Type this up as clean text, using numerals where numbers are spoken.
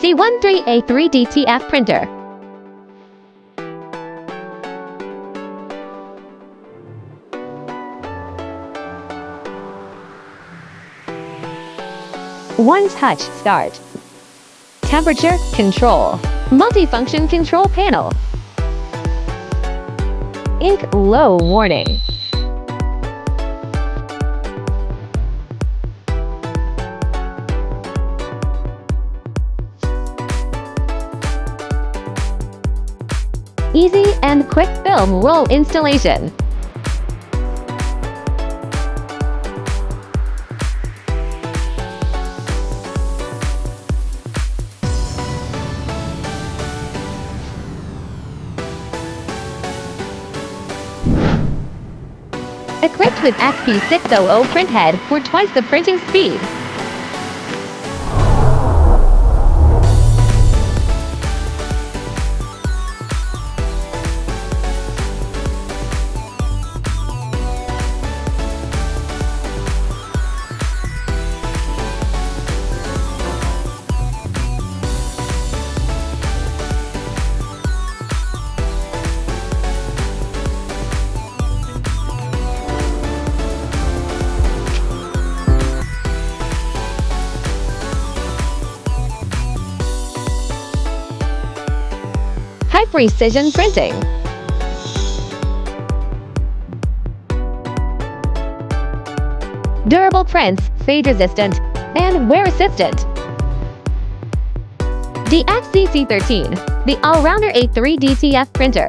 X13 A3 DTF Printer. One touch start. Temperature control. Multifunction control panel. Ink low warning. Easy and quick film roll installation. Equipped with XP600 printhead for twice the printing speed. High precision printing. Durable prints, fade resistant, and wear assistant. DXZ C13, the all-rounder A3 DTF printer.